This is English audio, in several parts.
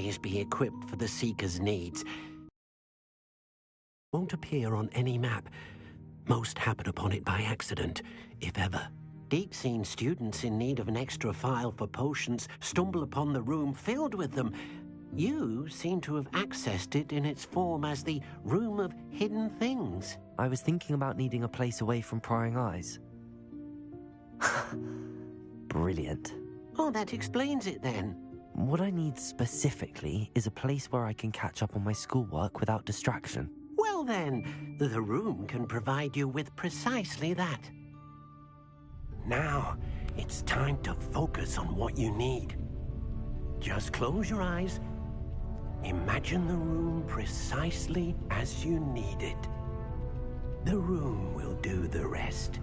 always be equipped for the Seeker's needs. Won't appear on any map. Most happen upon it by accident, if ever. Deep-seen students in need of an extra file for potions stumble upon the room filled with them. You seem to have accessed it in its form as the Room of Hidden Things. I was thinking about needing a place away from prying eyes. Brilliant. Oh, that explains it then. What I need specifically is a place where I can catch up on my schoolwork without distraction. Well then, the room can provide you with precisely that. Now, it's time to focus on what you need. Just close your eyes. Imagine the room precisely as you need it. The room will do the rest.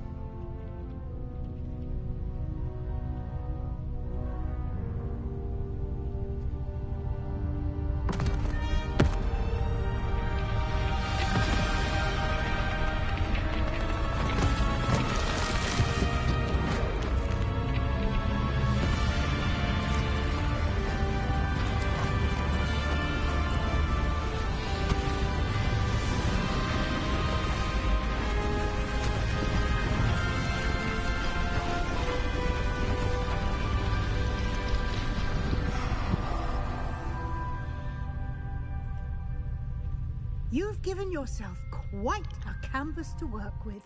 You've given yourself quite a canvas to work with.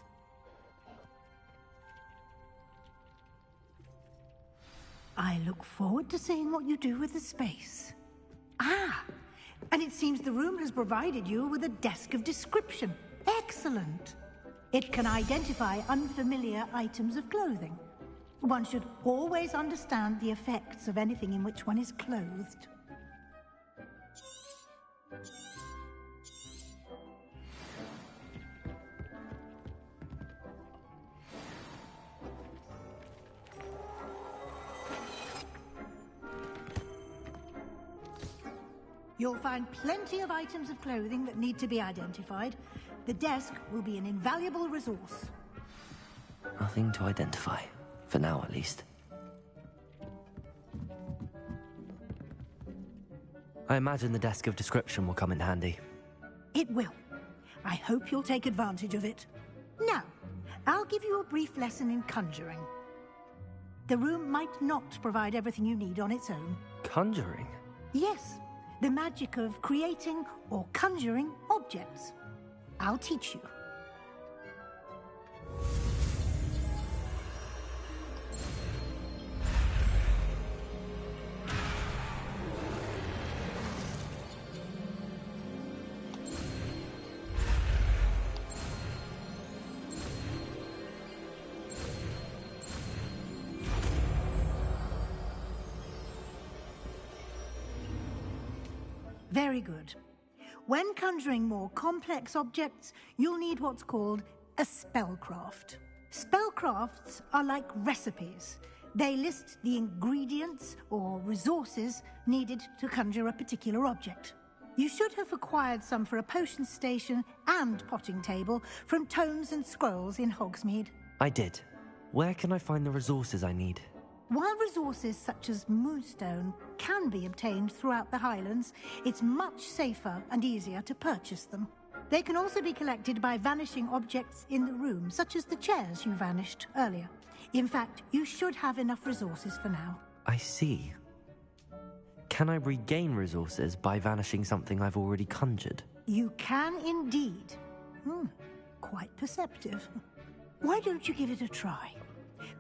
I look forward to seeing what you do with the space. Ah, and it seems the room has provided you with a desk of description. Excellent. It can identify unfamiliar items of clothing. One should always understand the effects of anything in which one is clothed. You'll find plenty of items of clothing that need to be identified. The desk will be an invaluable resource. Nothing to identify, for now at least. I imagine the desk of description will come in handy. It will. I hope you'll take advantage of it. Now, I'll give you a brief lesson in conjuring. The room might not provide everything you need on its own. Conjuring? Yes. The magic of creating or conjuring objects. I'll teach you. Very good. When conjuring more complex objects, you'll need what's called a spellcraft. Spellcrafts are like recipes. They list the ingredients or resources needed to conjure a particular object. You should have acquired some for a potion station and potting table from tomes and scrolls in Hogsmeade. I did. Where can I find the resources I need? While resources such as moonstone can be obtained throughout the Highlands, it's much safer and easier to purchase them. They can also be collected by vanishing objects in the room, such as the chairs you vanished earlier. In fact, you should have enough resources for now. I see. Can I regain resources by vanishing something I've already conjured? You can indeed. Quite perceptive. Why don't you give it a try?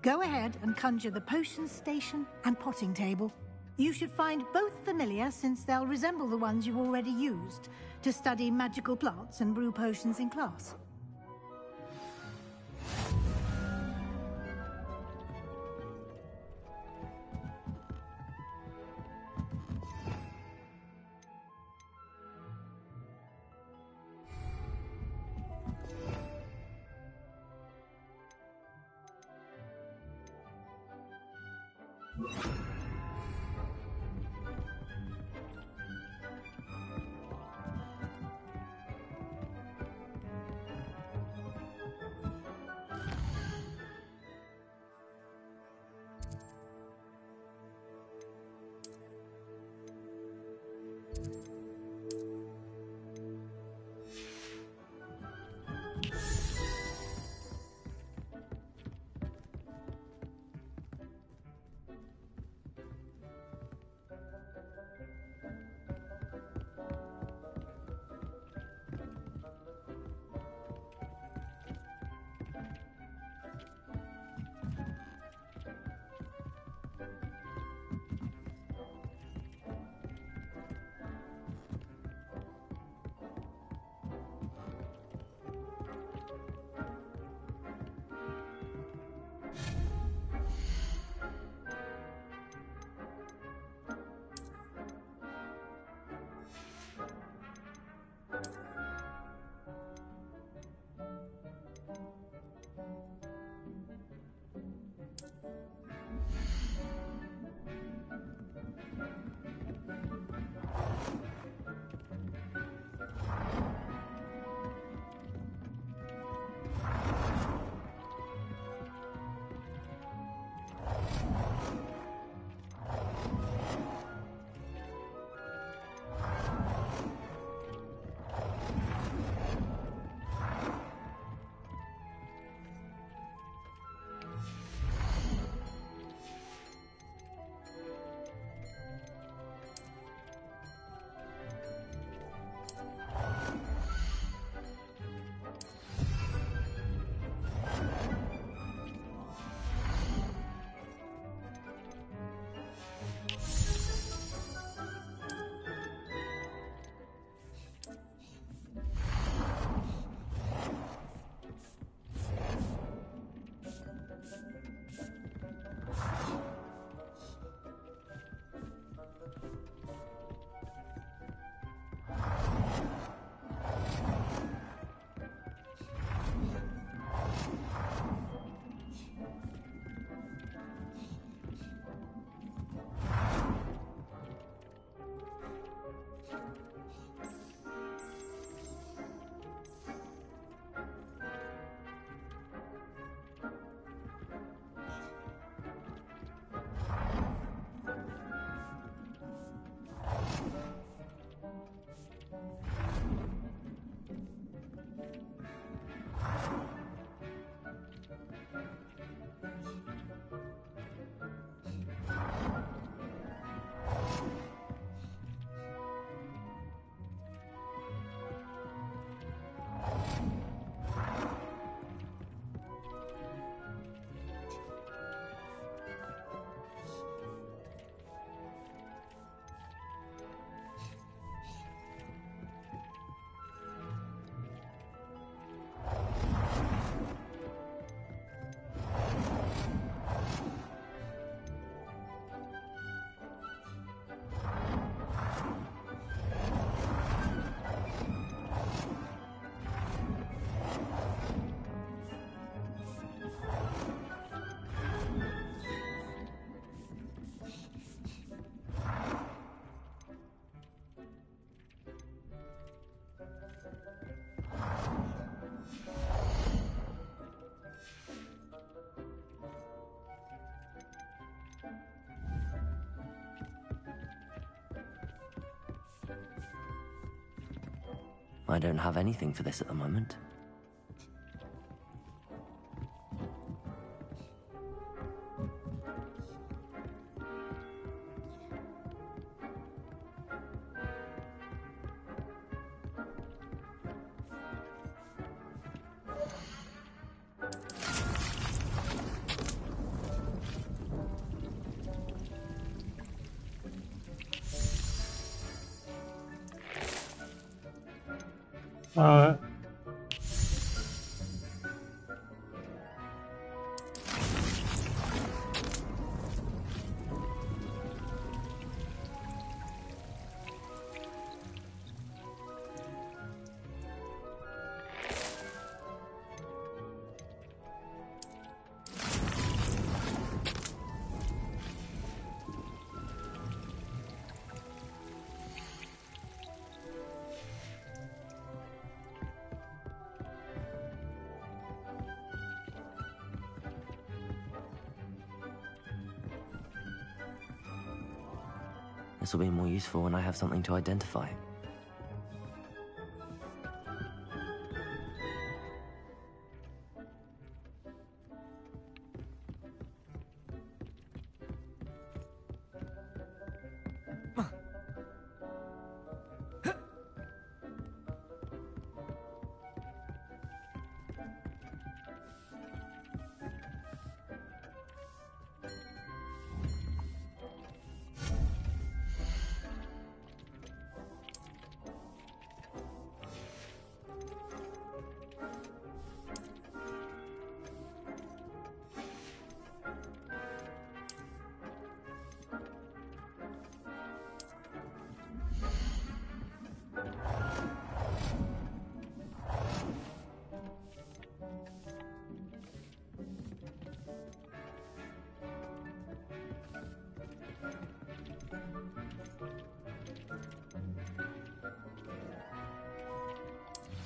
Go ahead and conjure the potion station and potting table. You should find both familiar, since they'll resemble the ones you've already used to study magical plants and brew potions in class. I don't have anything for this at the moment. This will be more useful when I have something to identify.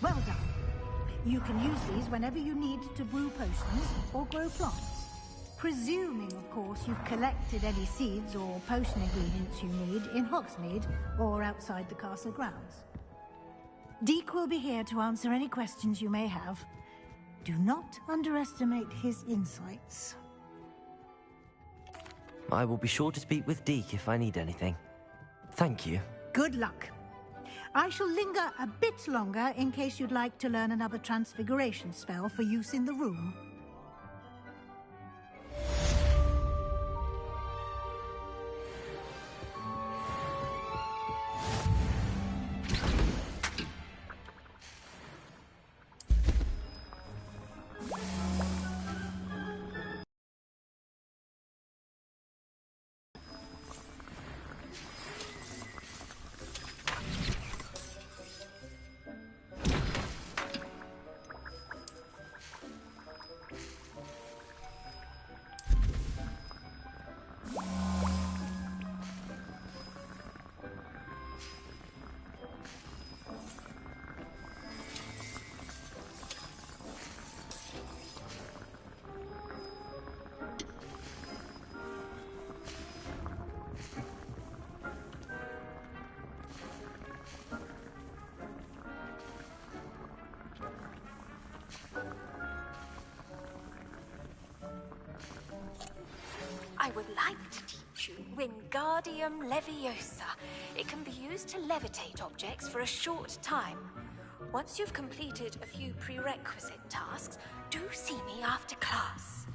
Well done. You can use these whenever you need to brew potions or grow plants. Presuming, of course, you've collected any seeds or potion ingredients you need in Hogsmeade or outside the castle grounds. Deke will be here to answer any questions you may have. Do not underestimate his insights. I will be sure to speak with Deke if I need anything. Thank you. Good luck. I shall linger a bit longer in case you'd like to learn another transfiguration spell for use in the room. I would like to teach you Wingardium Leviosa. It can be used to levitate objects for a short time. Once you've completed a few prerequisite tasks, do see me after class.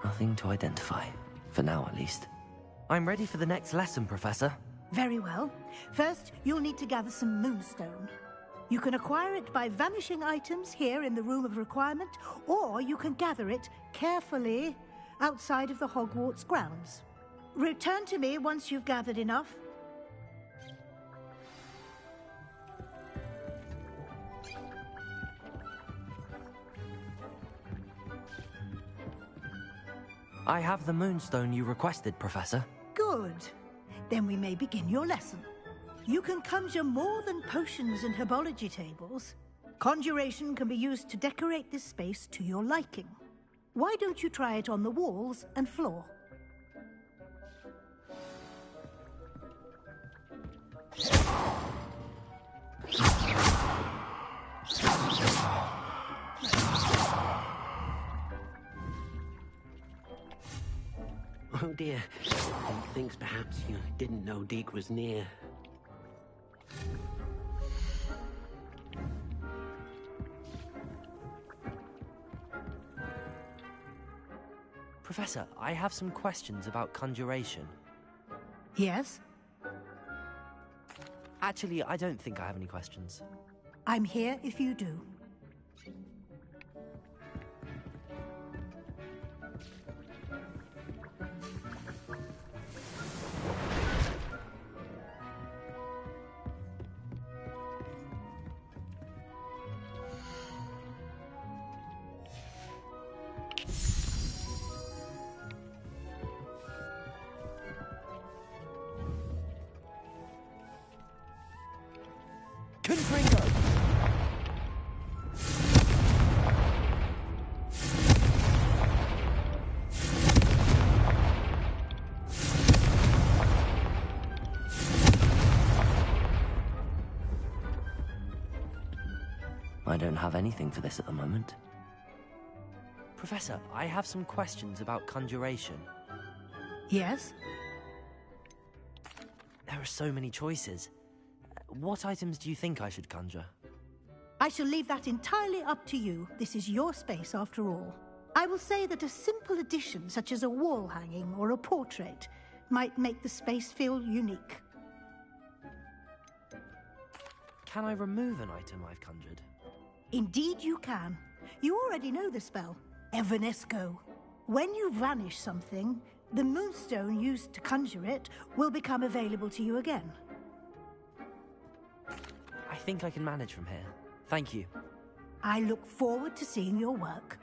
Nothing to identify. For now, at least. I'm ready for the next lesson, Professor. Very well. First, you'll need to gather some moonstone. You can acquire it by vanishing items here in the Room of Requirement, or you can gather it carefully outside of the Hogwarts grounds. Return to me once you've gathered enough. I have the moonstone you requested, Professor. Good. Then we may begin your lesson. You can conjure more than potions and herbology tables. Conjuration can be used to decorate this space to your liking. Why don't you try it on the walls and floor? Oh dear. Deke thinks perhaps you didn't know Deke was near. Professor, I have some questions about conjuration. Yes? Actually, I don't think I have any questions. I'm here if you do. Confringo! I don't have anything for this at the moment. Professor, I have some questions about conjuration. Yes? There are so many choices. What items do you think I should conjure? I shall leave that entirely up to you. This is your space after all. I will say that a simple addition, such as a wall hanging or a portrait, might make the space feel unique. Can I remove an item I've conjured? Indeed you can. You already know the spell, Evanesco. When you vanish something, the moonstone used to conjure it will become available to you again. I think I can manage from here. Thank you. I look forward to seeing your work.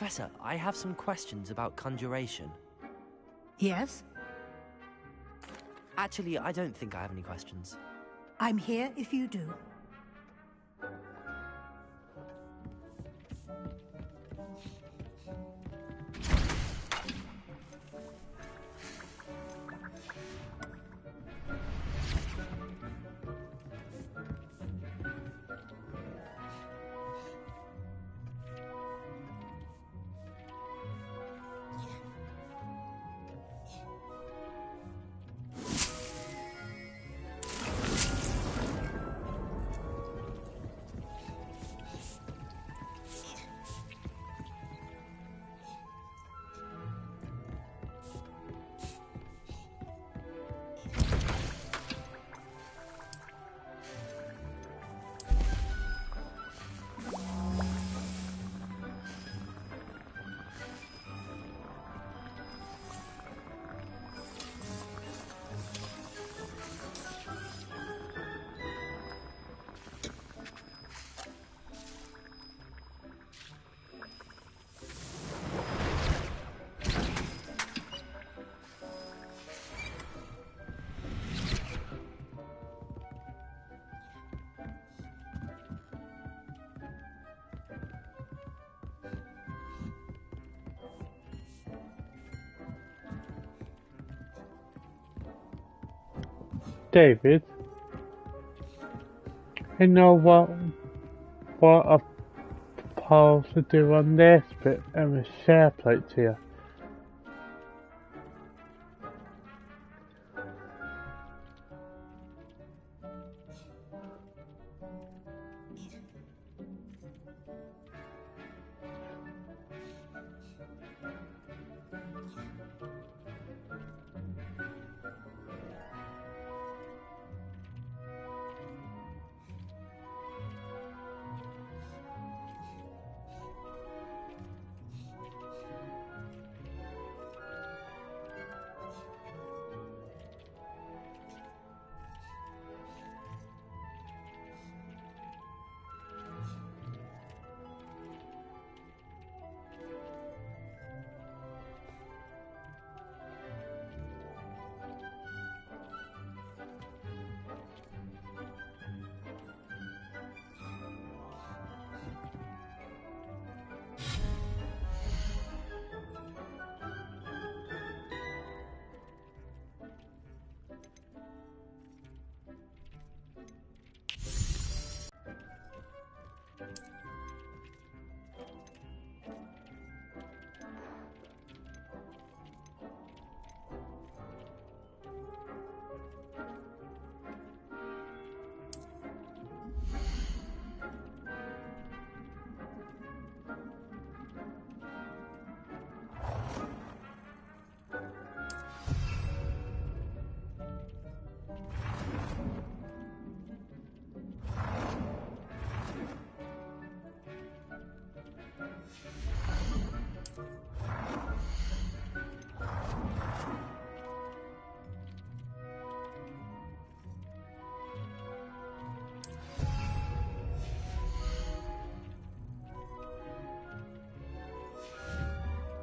Professor, I have some questions about conjuration. Yes? Actually, I don't think I have any questions. I'm here if you do. David, you know what I propose to do on this bit and a share plate to you.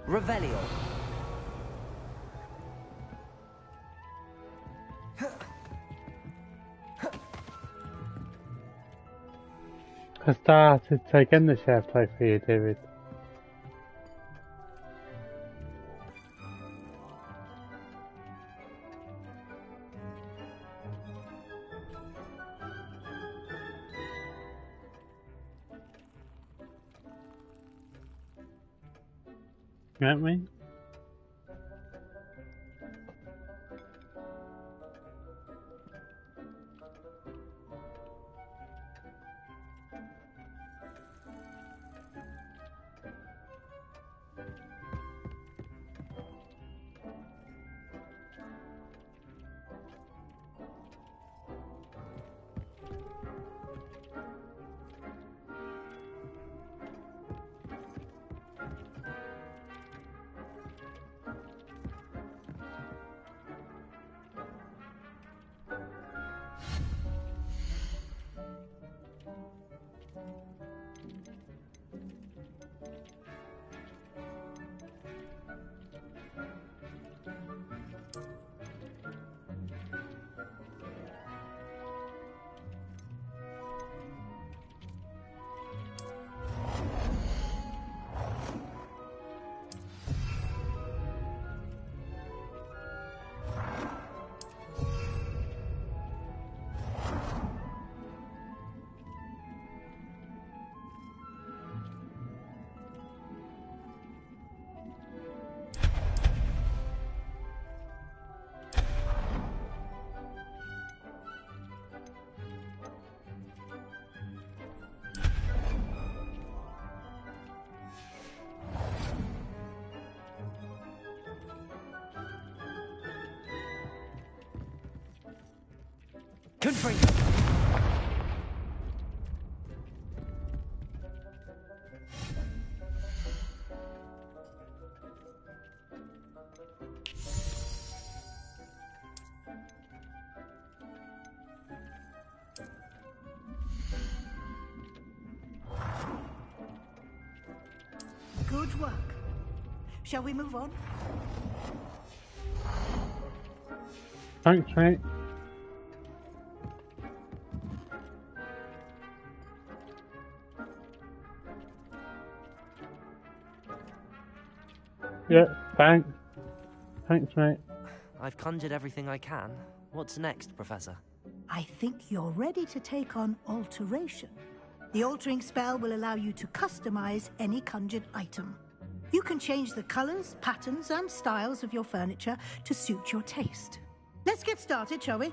Revelio. I started taking the share plate for you, David. Get me? Confringo! Good work. Shall we move on? Thanks, mate. Yeah, thanks. Thanks, mate. I've conjured everything I can. What's next, Professor? I think you're ready to take on alteration. The altering spell will allow you to customize any conjured item. You can change the colors, patterns, and styles of your furniture to suit your taste. Let's get started, shall we?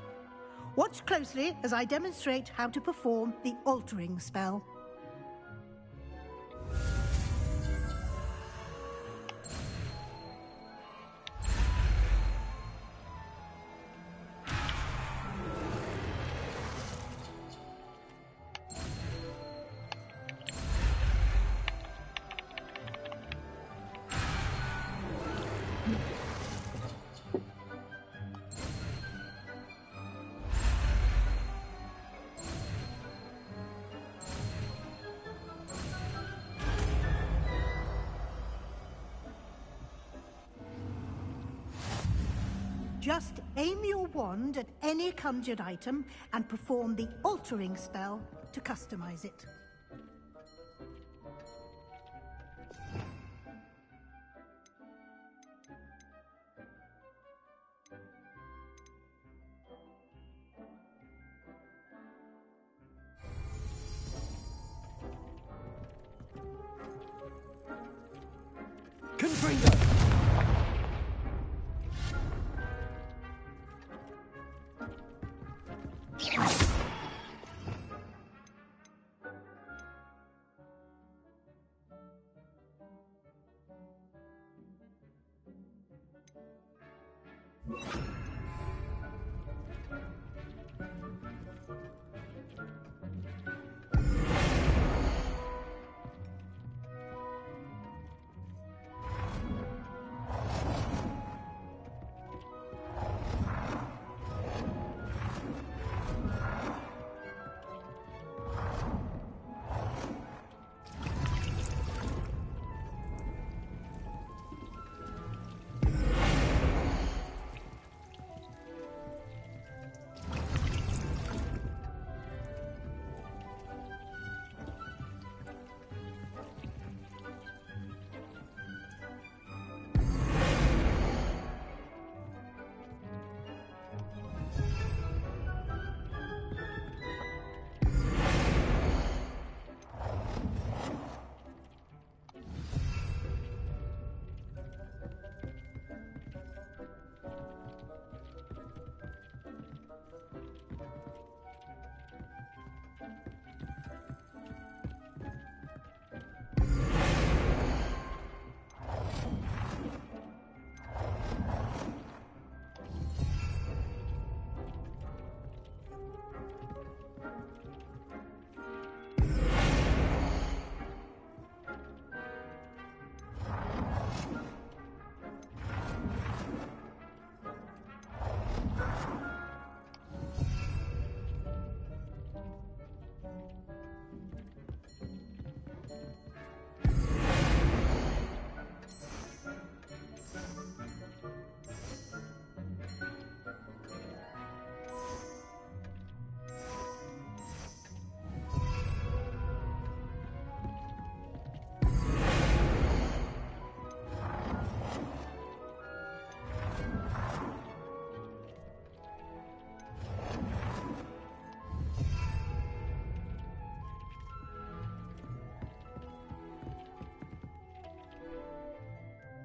Watch closely as I demonstrate how to perform the altering spell. Just aim your wand at any conjured item and perform the altering spell to customize it. Confringo!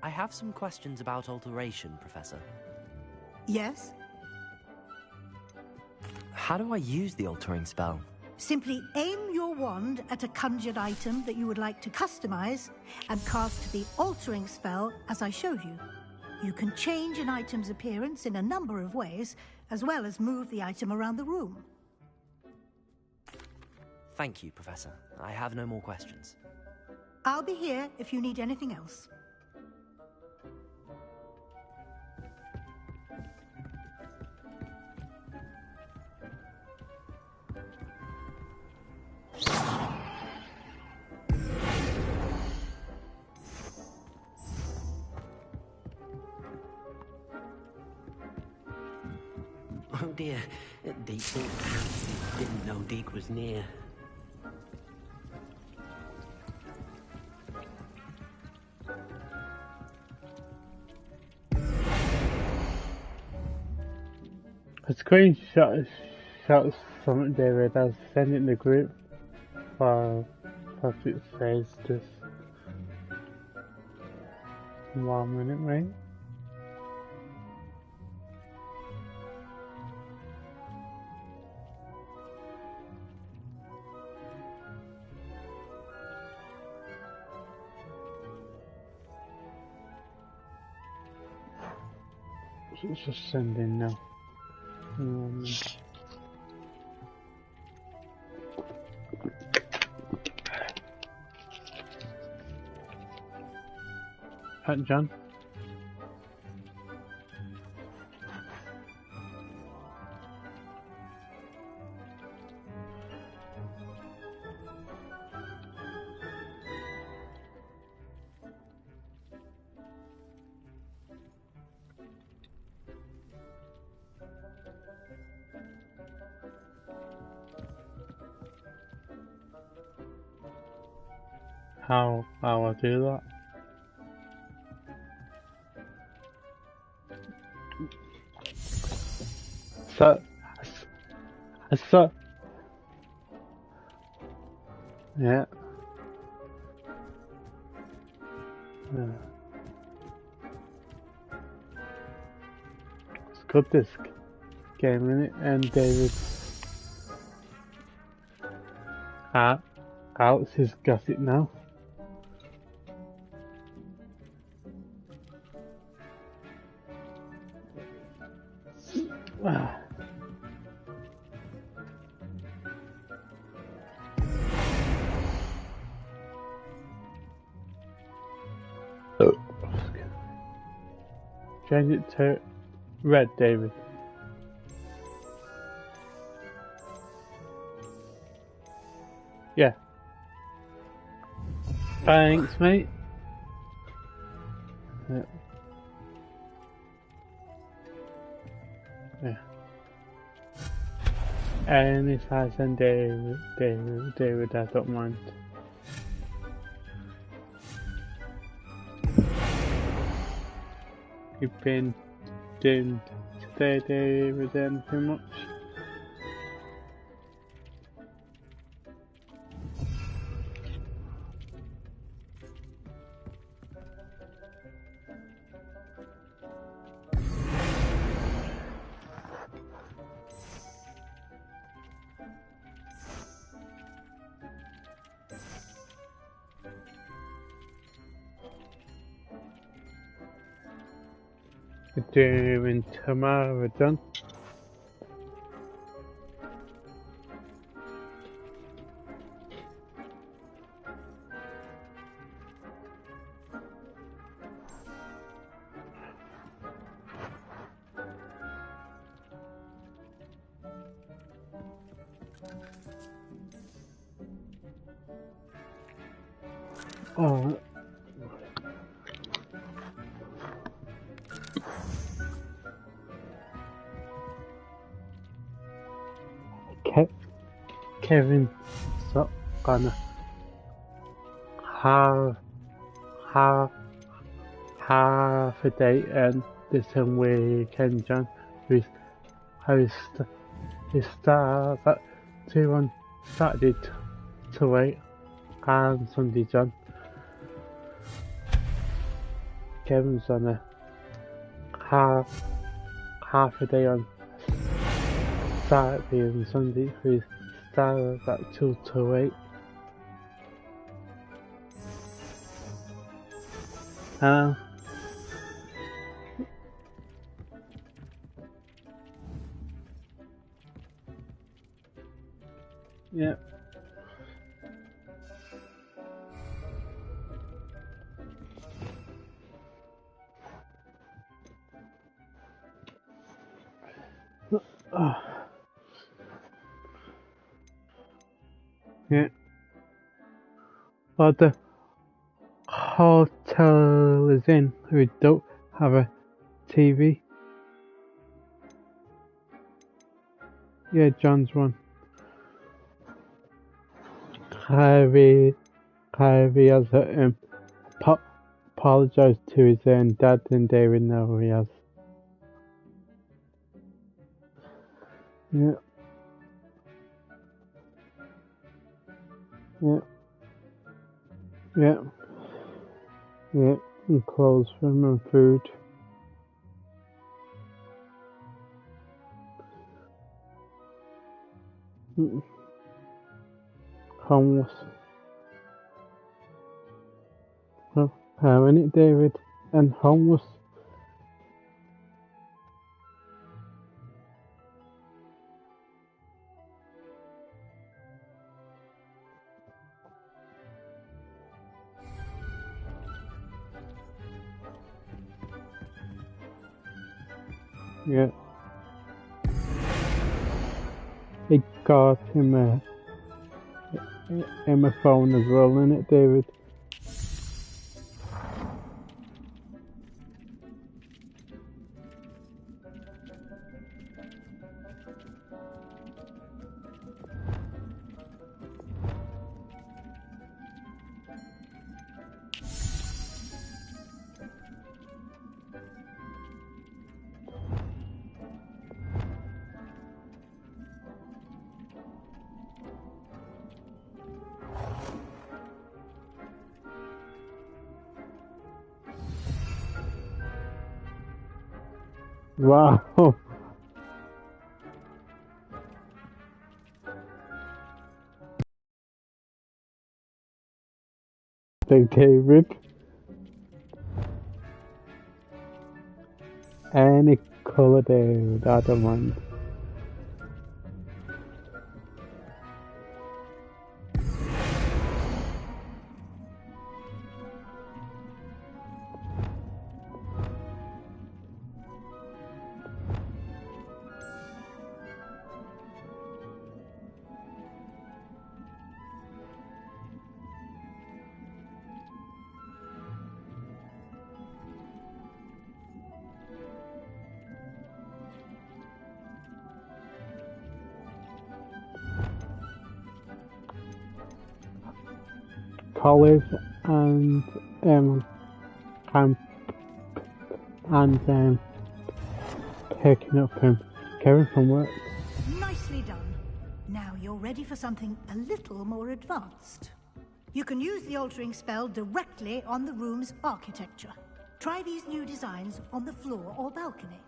I have some questions about alteration, Professor. Yes? How do I use the altering spell? Simply aim your wand at a conjured item that you would like to customize and cast the altering spell as I showed you. You can change an item's appearance in a number of ways, as well as move the item around the room. Thank you, Professor. I have no more questions. I'll be here if you need anything else. Oh dear, Deke thinks perhaps he didn't know Deke was near. A screenshot shots from David. I'll send it in the group for it says just 1 minute, mate. It's just sending now. John. How I do that? So, yeah. It's good this game, innit? And David Alex has got it now. Change it to red, David. Yeah. Thanks, mate. Yeah. Yeah. And if I send David, I don't mind. You've been doing today, David, anything much? Doing tomorrow, done. Oh. Kevin's gonna have half a day and this weekend, John. He starts at 2 on Saturday to 8 and Sunday, John. Kevin's on a half a day on Saturday and Sunday. He starts at 2 to 8. Yeah. Yeah. But the hotel is in who don't have a TV. Yeah, John's one. Harvey has apologized to his dad, and David know he has. Yeah. Yeah. Yeah. Yeah. And clothes for him and food. Mm. Homeless. Well, how in it, David? And homeless. Yeah. He got him a phone as well, innit, David? Wow. Big David. Any colour, David, I don't mind. College and camp and picking up Kevin from work. Nicely done. Now you're ready for something a little more advanced. You can use the altering spell directly on the room's architecture. Try these new designs on the floor or balcony.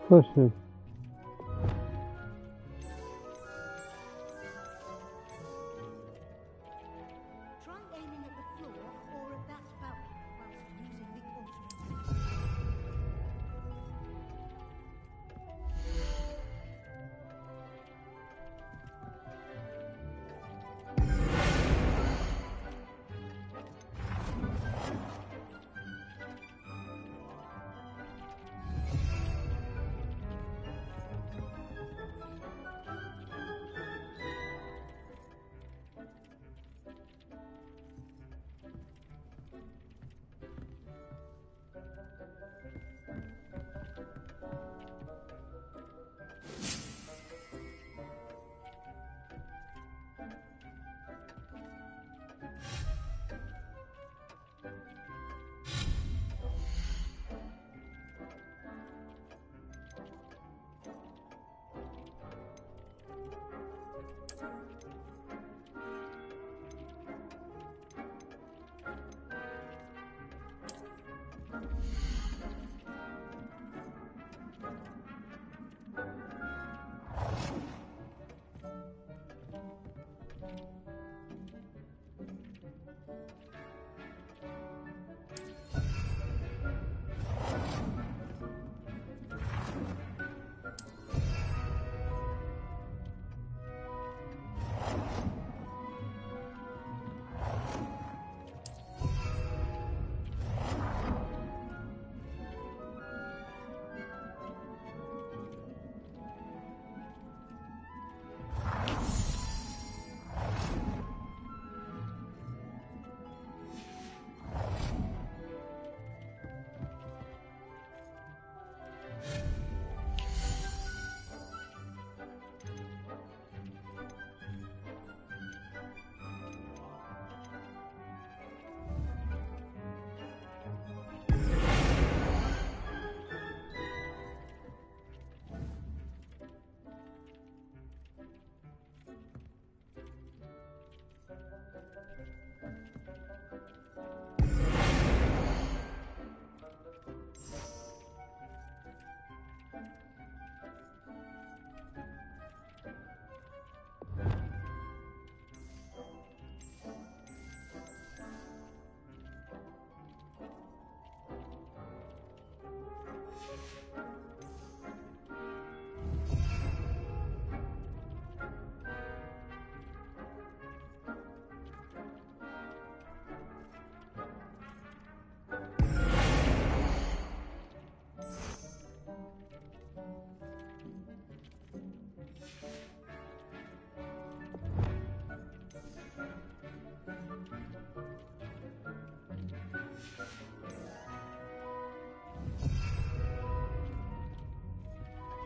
Pushing. Try aiming at the floor or at that balcony whilst using the alternator.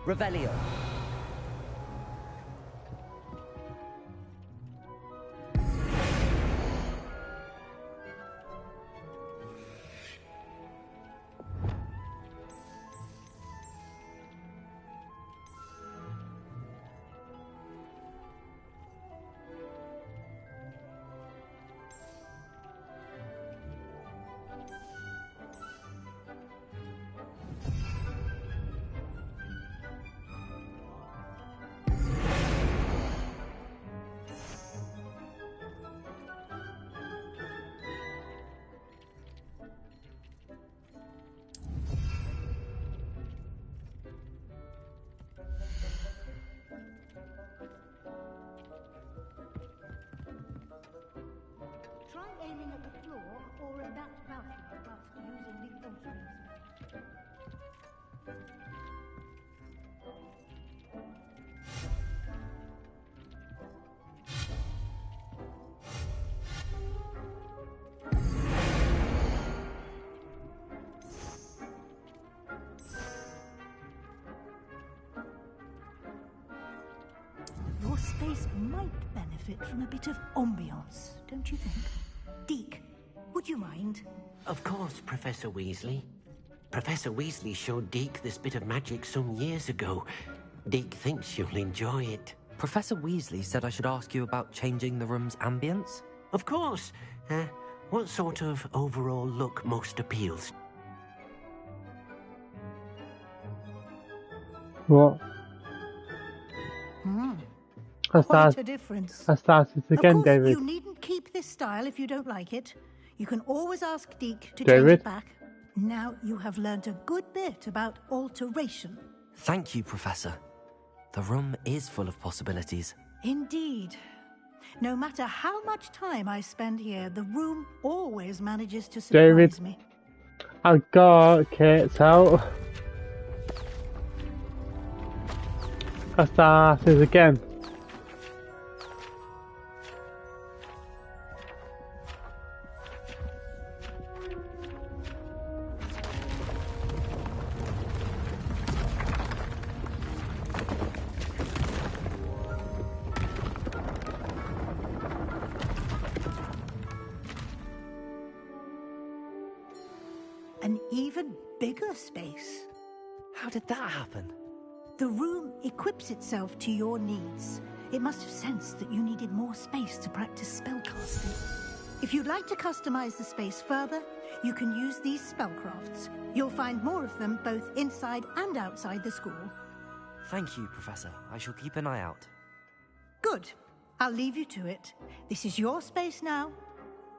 Revelio. Try aiming at the floor or at that balcony whilst using the alternator. Your space might benefit from a bit of ambiance, don't you think? Deke, would you mind? Of course, Professor Weasley. Professor Weasley showed Deke this bit of magic some years ago. Deke thinks you'll enjoy it. Professor Weasley said I should ask you about changing the room's ambience? Of course. What sort of overall look most appeals? What? Quite a difference. I started again, of course, David. you needn't keep this style if you don't like it. You can always ask Deke to change David? it back. Now you have learnt a good bit about alteration. Thank you, Professor. The room is full of possibilities. Indeed. No matter how much time I spend here, the room always manages to surprise David. me. I got Kate's out. I started again. An even bigger space. How did that happen? The room equips itself to your needs. It must have sensed that you needed more space to practice spellcasting. If you'd like to customize the space further, you can use these spellcrafts. You'll find more of them both inside and outside the school. Thank you, Professor. I shall keep an eye out. Good. I'll leave you to it. This is your space now.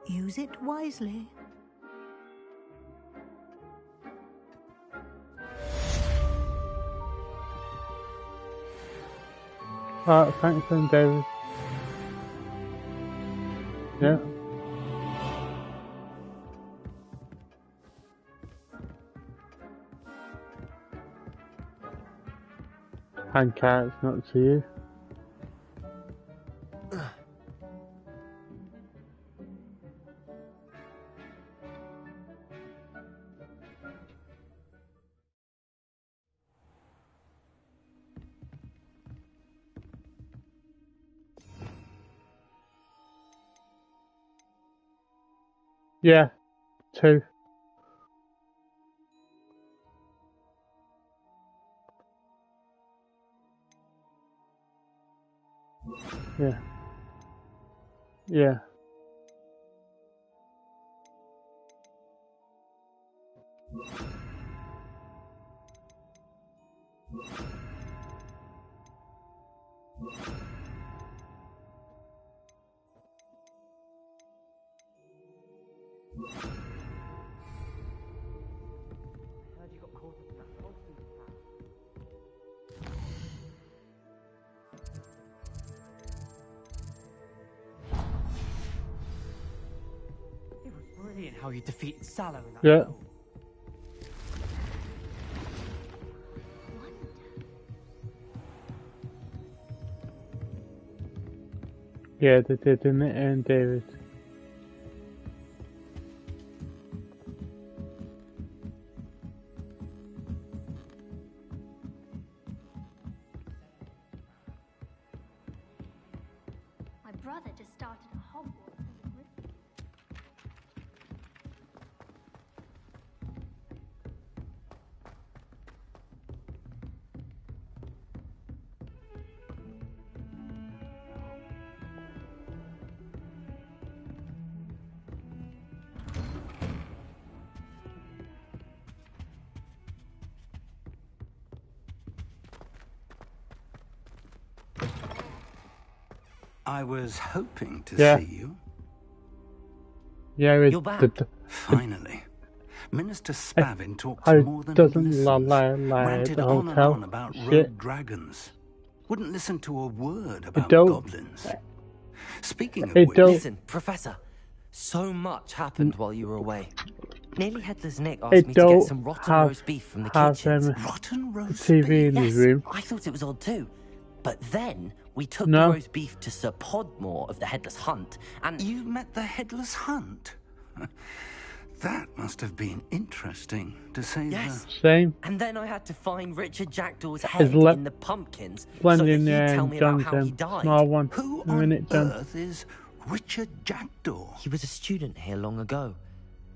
Use it wisely. Alright, thanks then, David. Yeah. Hand cards, not to you. Yeah, 2. Yeah. Yeah. It was brilliant how you defeated Sallow in that Yeah. battle. Yeah, they did, didn't it, and David? My brother just started a Hogwarts as a Griffin. I was hoping to Yeah. see you. Yeah, it You're back. Finally. Minister Spavin talks I more than he doesn't listens. lie Ranted the on and hotel. on about Shit. rogue dragons. Wouldn't listen to a word about don't- goblins. Speaking of It which, don't- Listen, Professor. So much happened while you were away. Nearly Headless Nick It asked me to get don't some rotten have- roast beef from the have, kitchens. rotten roast TV in beef. his Yes, room. I thought it was odd too. But then we took No. the roast beef to Sir Podmore of the Headless Hunt, and You met the Headless Hunt? That must have been interesting, to say yes. Same. And then I had to find Richard Jackdaw's head le- in the pumpkins so that Blending he'd tell and me about how he Johnson. died. Small one. the... Who A on minute done. earth is Richard Jackdaw? He was a student here long ago.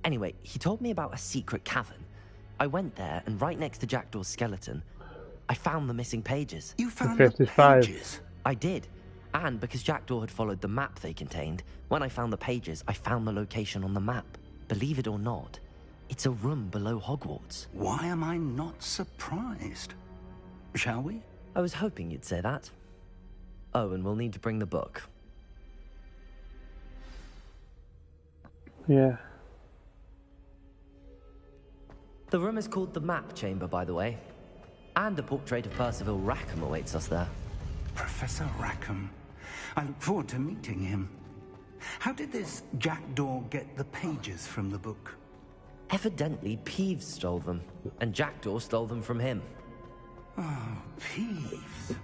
Anyway, he told me about a secret cavern. I went there, and right next to Jackdaw's skeleton, I found the missing pages. You found the 55. pages? I did. And because Jackdaw had followed the map they contained, when I found the pages, I found the location on the map. Believe it or not, it's a room below Hogwarts. Why am I not surprised? shall we? I was hoping you'd say that. Oh, and we'll need to bring the book. Yeah. The room is called the Map Chamber, by the way. And a portrait of Percival Rackham awaits us there. Professor Rackham. I look forward to meeting him. How did this jackdaw get the pages from the book? Evidently, Peeves stole them, and Jackdaw stole them from him. Oh, Peeves.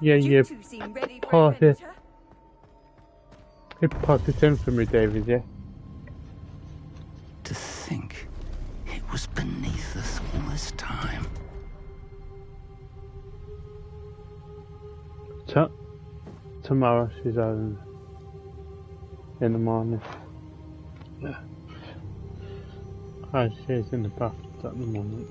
Yeah, You two seem ready for pause it. adventure. You pause it in for me, David, yeah? To think it was beneath us all this time. Tomorrow she's on in the morning. Yeah. Oh, she's in the bath at the moment.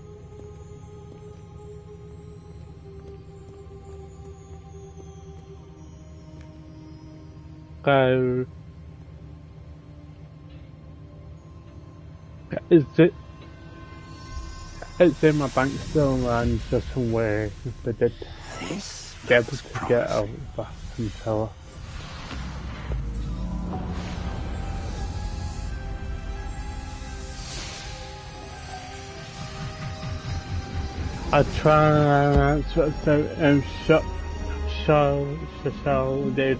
So, it's in my bank still, and just somewhere they did This get able looks to get out promising. of the bath and tell her. I try and show did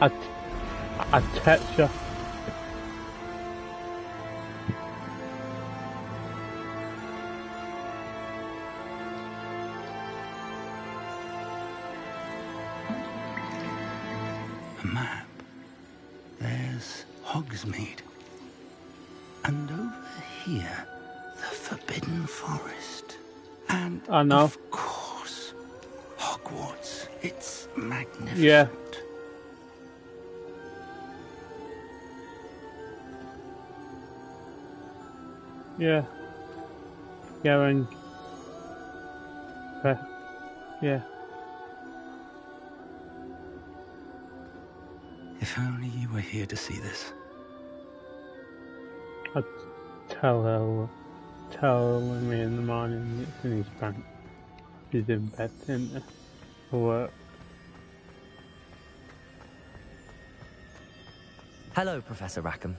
I text her. A map. There's Hogsmeade. And over here, the Forbidden Forest. And I know. of course, Hogwarts. It's magnificent. Yeah. Yeah. Yeah, and yeah. If only you were here to see this. I'd tell her when me in the morning it's in his bank. He's in bed, isn't he? For work. Hello, Professor Rackham.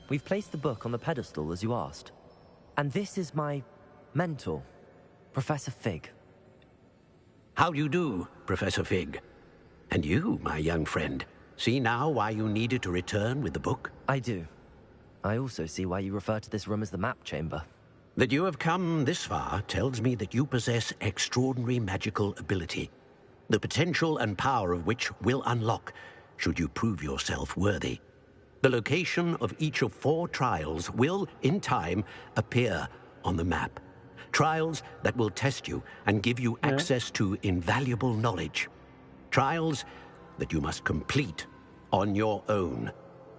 We've placed the book on the pedestal as you asked. And this is my mentor, Professor Fig. How do you do, Professor Fig? And you, my young friend, see now why you needed to return with the book? I do. I also see why you refer to this room as the Map Chamber. That you have come this far tells me that you possess extraordinary magical ability, the potential and power of which will unlock should you prove yourself worthy. The location of each of 4 trials will, in time, appear on the map. Trials that will test you and give you access to invaluable knowledge. Trials that you must complete on your own.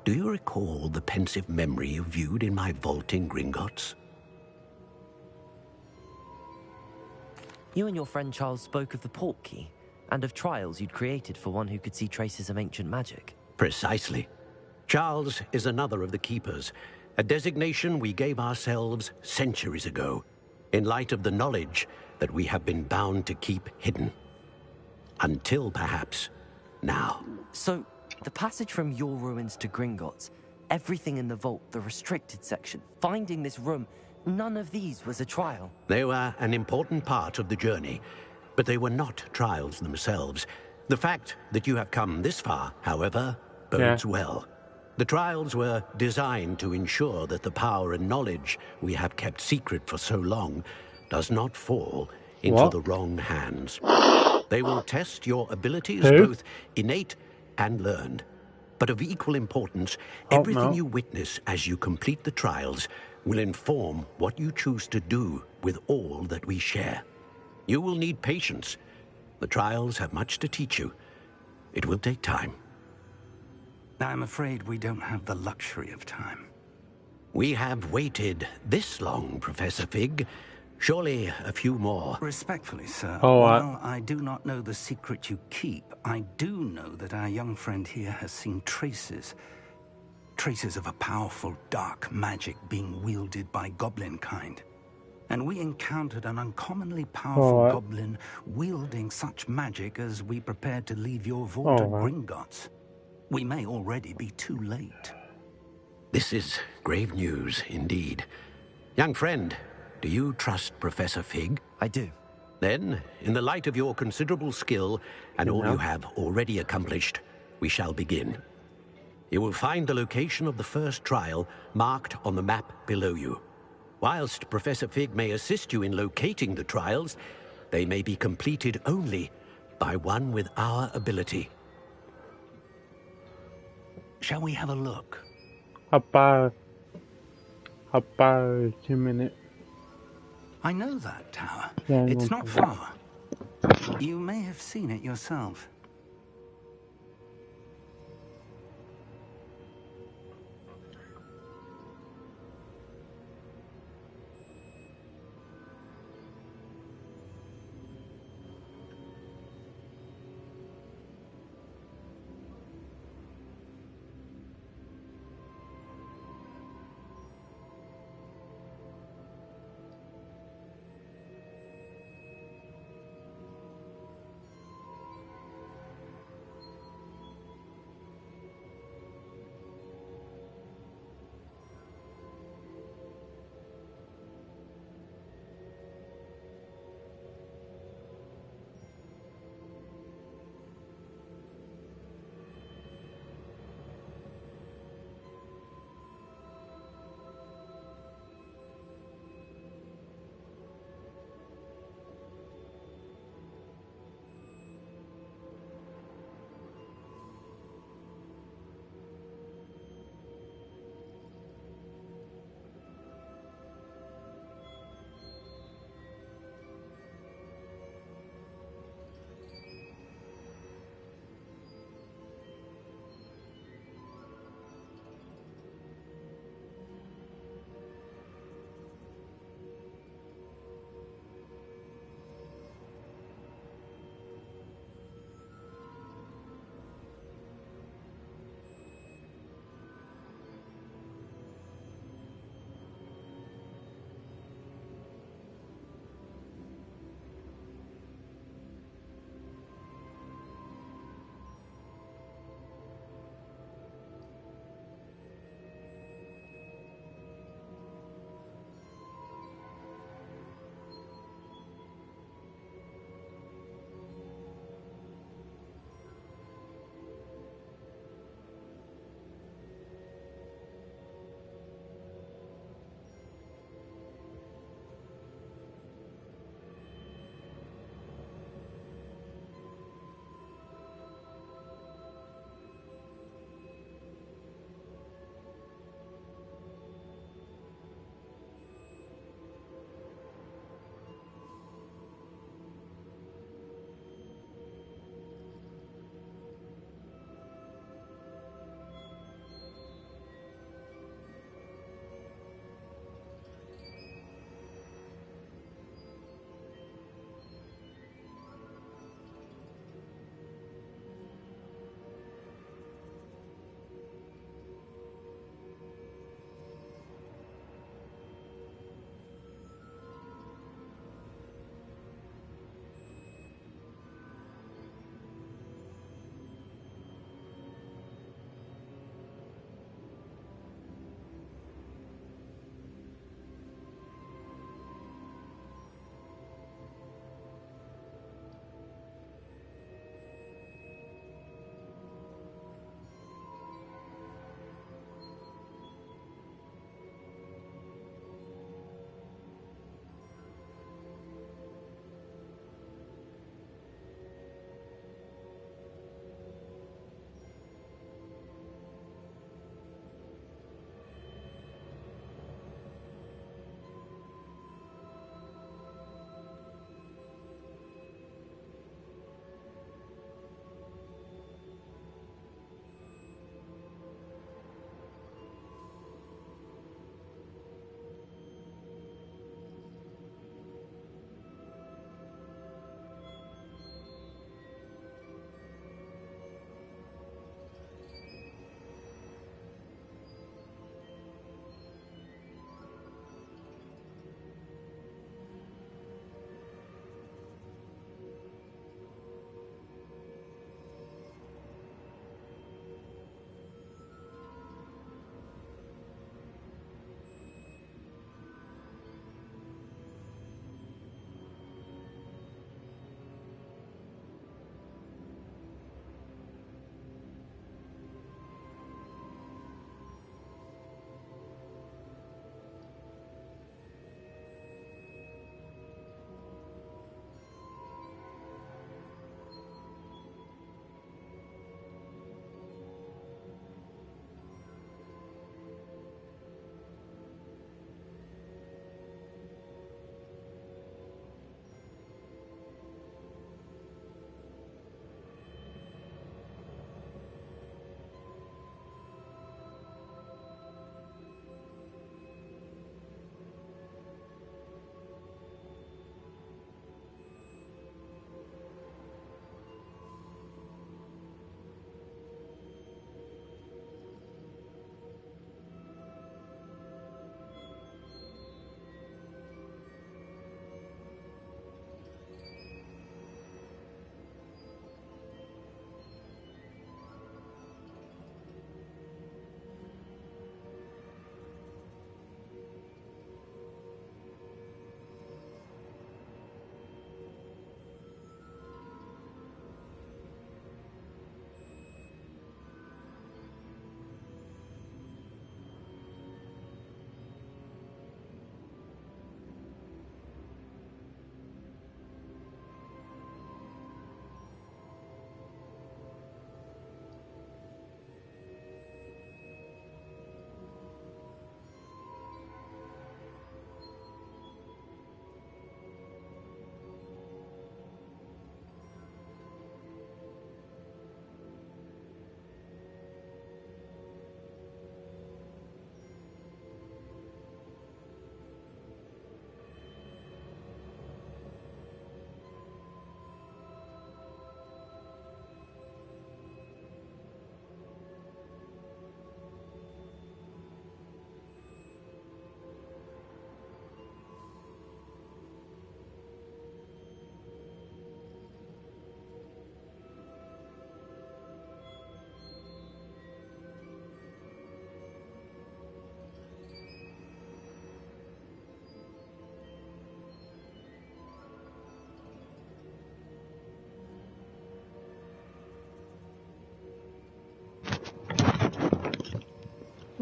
Do you recall the pensive memory you viewed in my vault in Gringotts? You and your friend Charles spoke of the Portkey, and of trials you'd created for one who could see traces of ancient magic. Precisely. Charles is another of the Keepers, a designation we gave ourselves centuries ago, in light of the knowledge that we have been bound to keep hidden. Until, perhaps, now. So, the passage from your ruins to Gringotts, everything in the vault, the restricted section, finding this room, none of these was a trial. They were an important part of the journey, but they were not trials themselves. The fact that you have come this far, however, bodes well. The trials were designed to ensure that the power and knowledge we have kept secret for so long does not fall into the wrong hands. They will test your abilities, both innate and learned. But of equal importance, everything you witness as you complete the trials will inform what you choose to do with all that we share. You will need patience. The trials have much to teach you. It will take time. I'm afraid we don't have the luxury of time. We have waited this long, Professor Fig. Surely a few more. Respectfully, sir, Oh, while I do not know the secret you keep, I do know that our young friend here has seen traces of a powerful dark magic being wielded by goblin kind. and we encountered an uncommonly powerful Alright. goblin wielding such magic as we prepared to leave your vault at Alright. Gringotts. We may already be too late. This is grave news indeed. Young friend, do you trust Professor Fig? I do. Then, in the light of your considerable skill and all Yeah. you have already accomplished, we shall begin. You will find the location of the first trial marked on the map below you. Whilst Professor Fig may assist you in locating the trials, they may be completed only by one with our ability. Shall we have a look? About 2 minutes. I know that tower. Yeah, It's no not problem. far. You may have seen it yourself.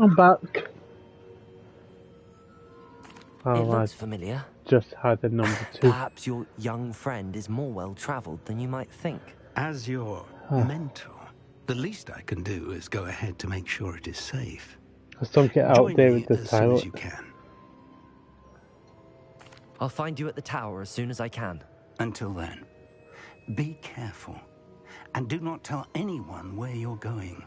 I'm back. It Oh, I looks familiar. just had a number 2. Perhaps your young friend is more well-travelled than you might think. As your mentor, the least I can do is go ahead to make sure it is safe. I stunk it out Join there me with the as soon as toilet. you can. I'll find you at the tower as soon as I can. Until then, be careful, and do not tell anyone where you're going.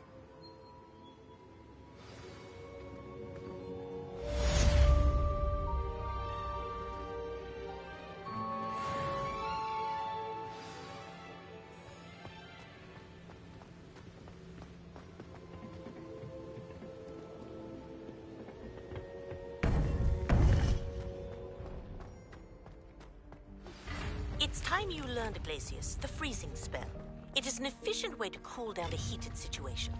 It's time you learned, Glacius, the freezing spell. It is an efficient way to cool down a heated situation.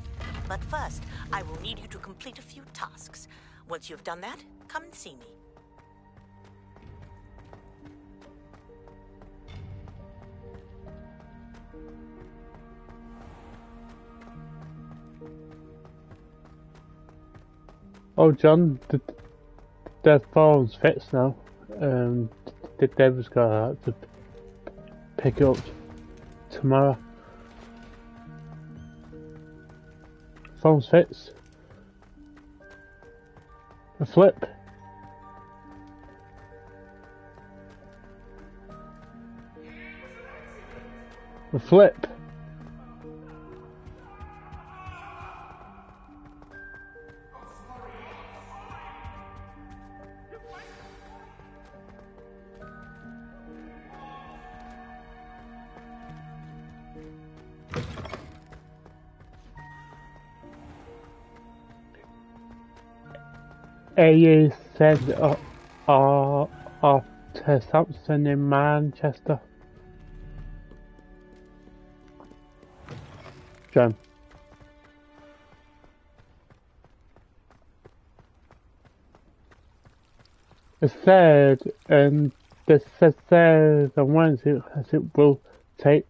But first, I will need you to complete a few tasks. Once you've done that, come and see me. Oh, John, the phone's fixed now. The Deborah's got to pick it up tomorrow. Phone's fixed. A flip. A flip. AU said off to Samson in Manchester. John. It said, this says on Wednesday as it will take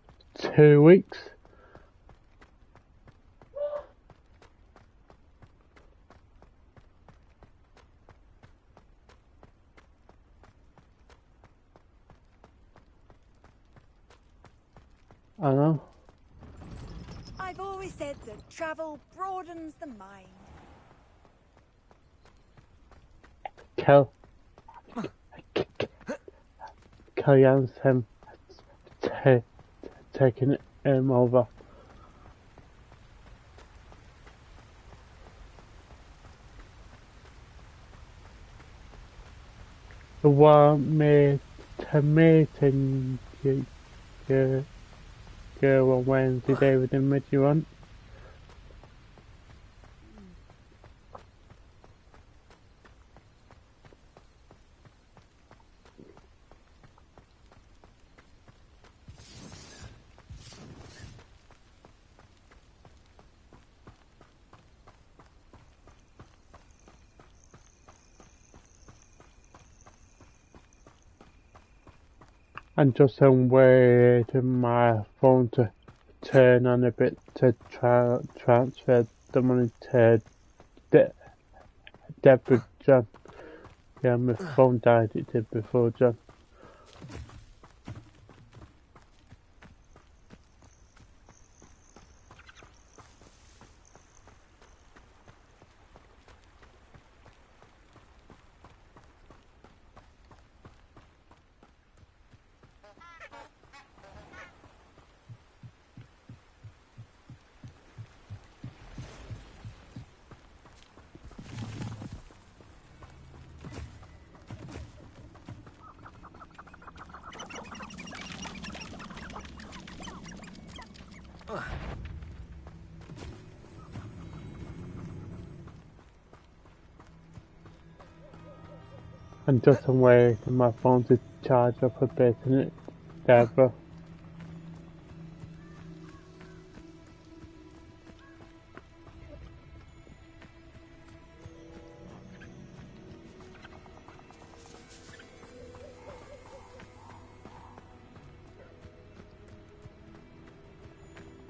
2 weeks. I know. I've always said that travel broadens the mind. Kellyanne's him taking him over. The one made to meeting you on Wednesday, David and Midge, you want? I'm just waiting my phone to turn on a bit to transfer the money to Deborah, John. Yeah, my phone died, it did before, John. I'm just waiting my phone to charge up a bit, isn't it, Deborah?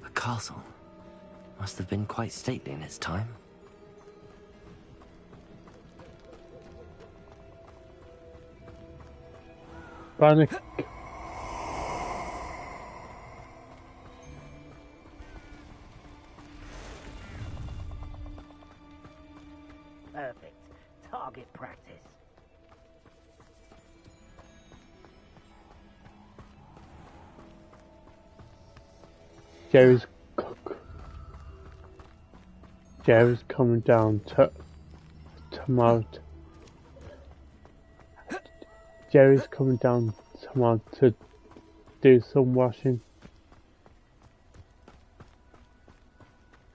The castle must have been quite stately in its time. Panic. Perfect. Target practice. Jerry's coming down tomorrow. Jerry's coming down tomorrow to do some washing.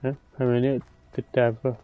Yeah, I mean it, the devil.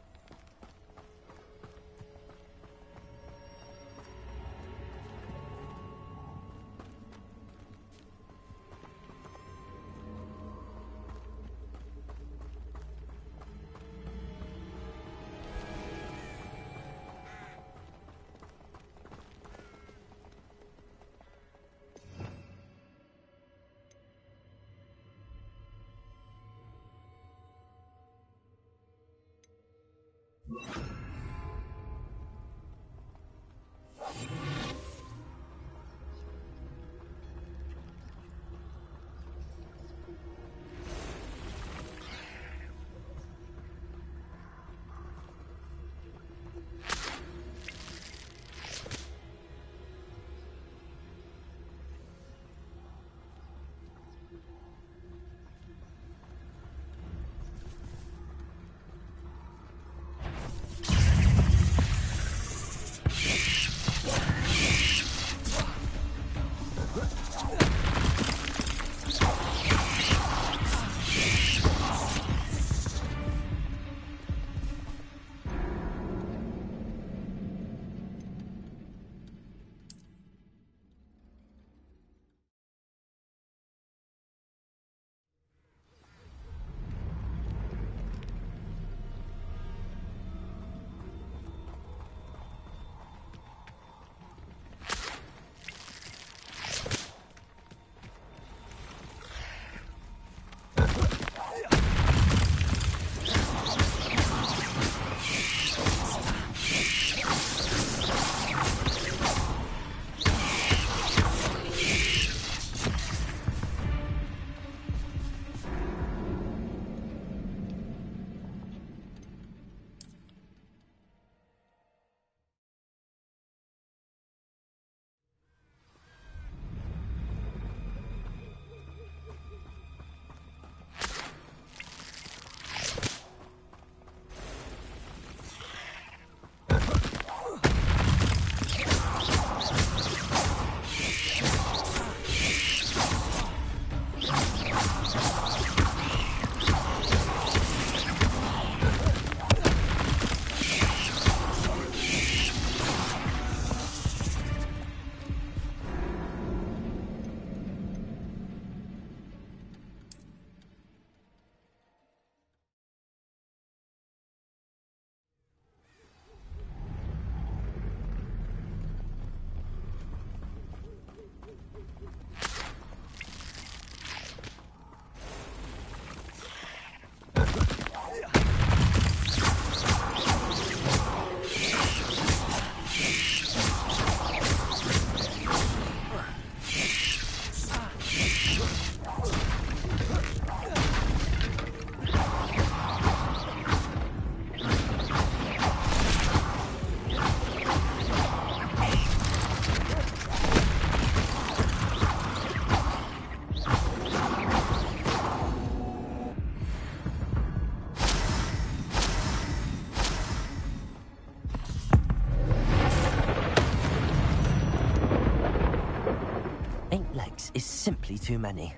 Is simply too many.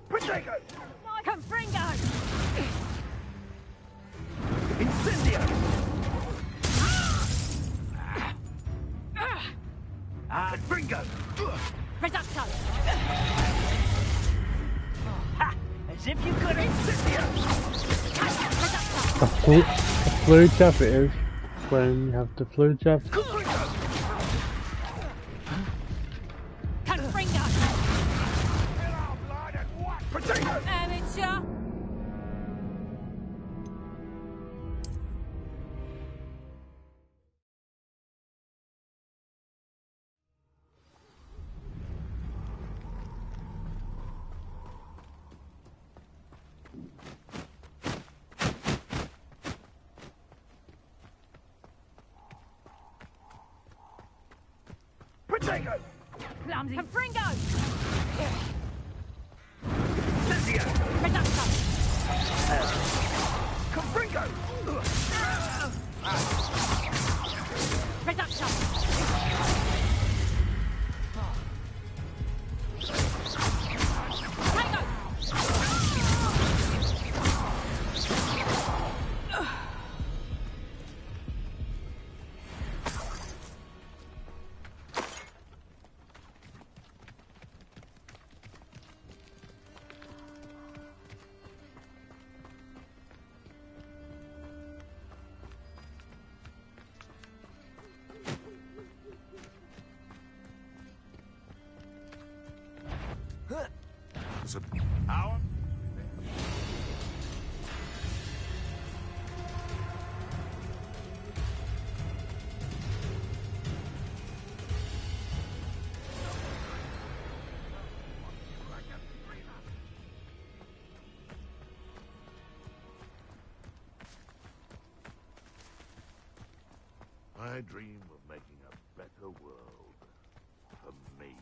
Protego! Confringo! Incendio! Confringo! Reducto! As if you could Incendio! A flu jab it is when you have the flu jab. Confringo! Gotcha! Protego! Clumsy. Confringo! Incendio! Reducto! Confringo! Reducto! Tango! Power? I dream of making a better world for me.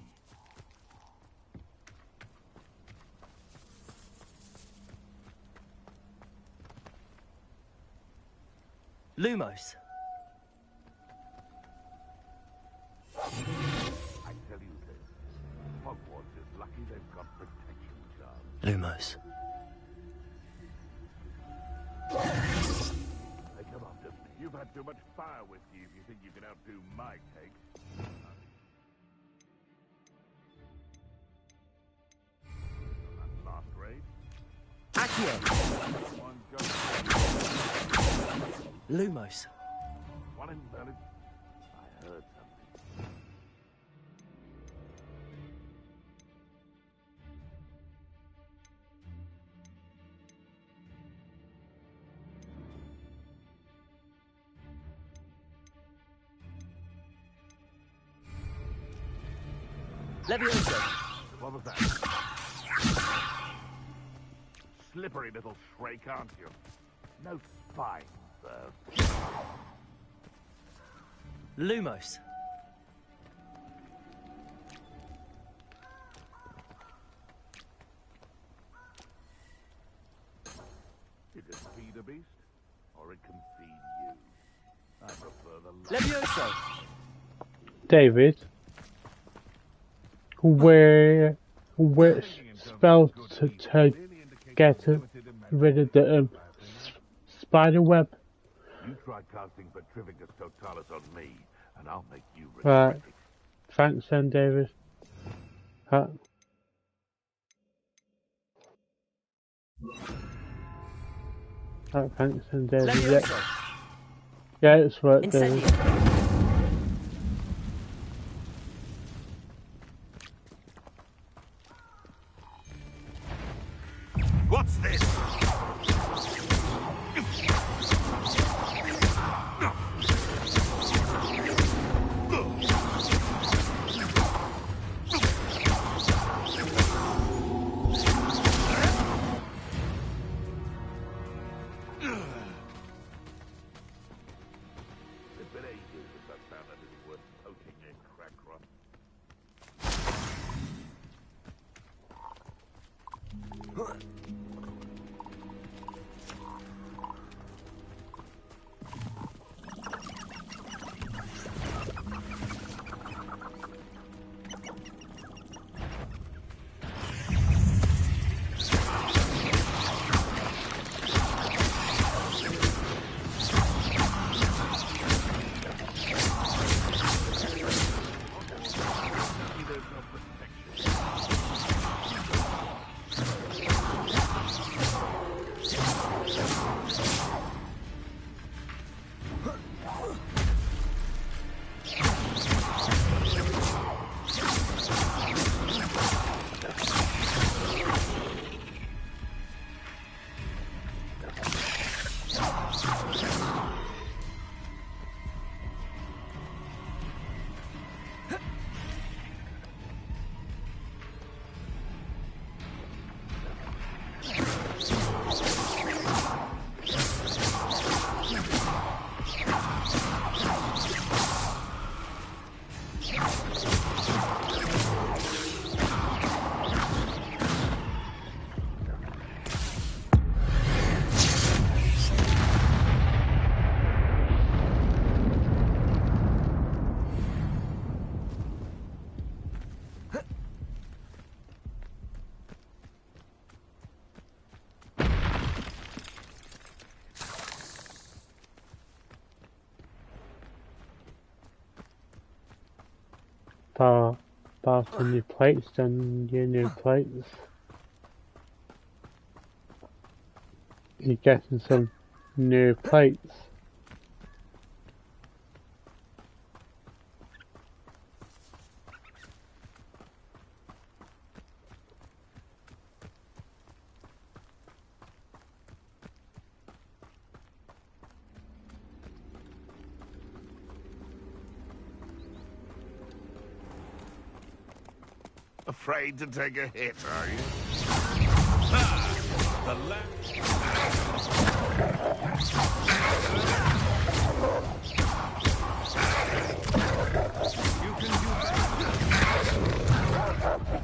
Lumos. I tell you this, Hogwarts is lucky they've got protection charms. Lumos. Hey, come on, just you've had too much fire with you if you think you can outdo my cake. That last raid? Accio. One goes. Lumos. One invalid. I heard something. Levioso. What was that? Slippery little shrike, aren't you? No spine, sir. Lumos. It can feed a beast, or it can feed you. I prefer the Levioso. David, which spell to get rid of the spider web? You try casting Petrificus Totalis on me, and I'll make you Right. regret it. Thanks then, David. Right, thanks then, David. Yeah, Levioso. yeah, it's worked, Incendio. David. What's this? It's been ages since I found that it's worth poking in Crackrock. There's no protection. buy some new plates and your new plates. You're getting some new plates. Afraid to take a hit, are you? Ah, the You can do better.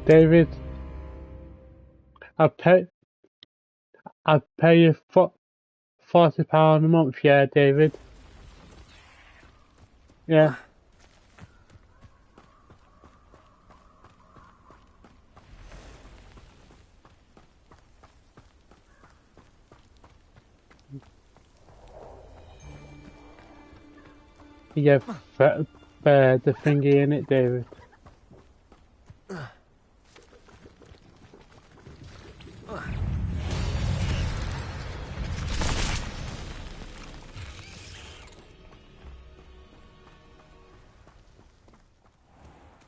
David, I'd pay you £40 a month, yeah, David. Yeah. You get the thingy in it, David.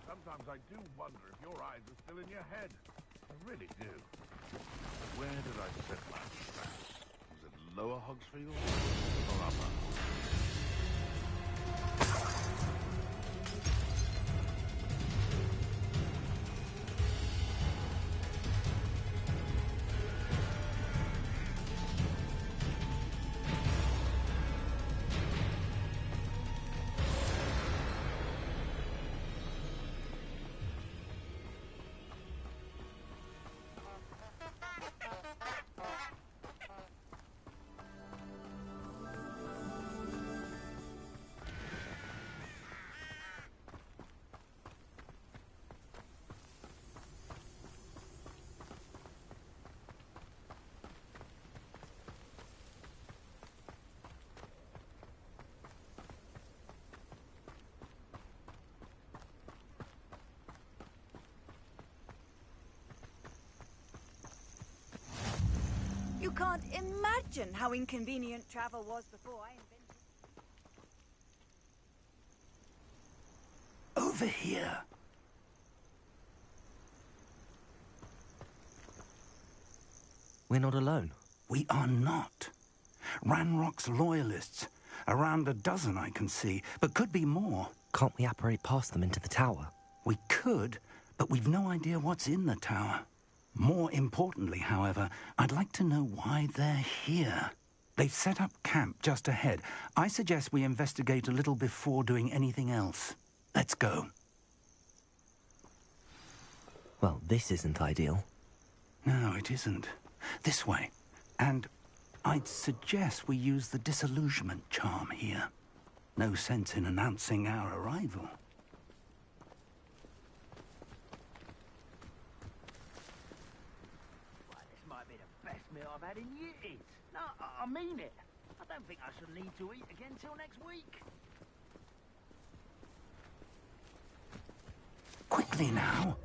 Sometimes I do wonder if your eyes are still in your head. I really do. Where did I set last? Was it lower Hogsfield or upper? You can't imagine how inconvenient travel was before I invented... Over here. We're not alone. We are not. Ranrock's loyalists. Around a dozen I can see, but could be more. Can't we apparate past them into the tower? We could, but we've no idea what's in the tower. More importantly, however, I'd like to know why they're here. They've set up camp just ahead. I suggest we investigate a little before doing anything else. Let's go. Well, this isn't ideal. No, it isn't. This way. And I'd suggest we use the disillusionment charm here. No sense in announcing our arrival. Meal I've had in years. No, I mean it. I don't think I shall need to eat again till next week. Quickly now.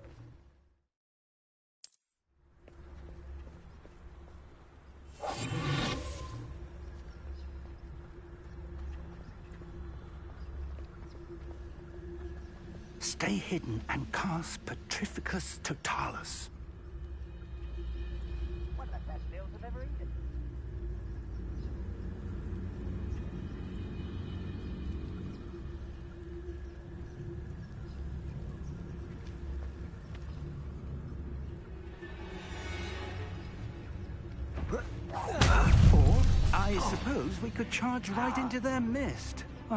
Stay hidden and cast Petrificus Totalis. One of the best meals I've ever eaten. Or, I suppose we could charge right into their mist. Oh.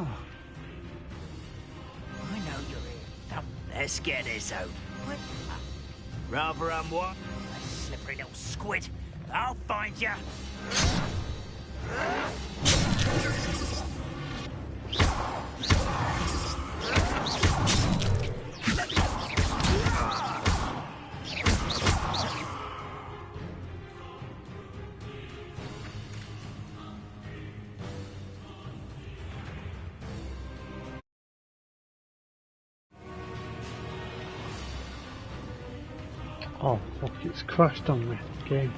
I know you're here. Now, let's get this out. What? Rather what? A slippery little squid. I'll find you. Oh fuck, it's crashed on me. Game.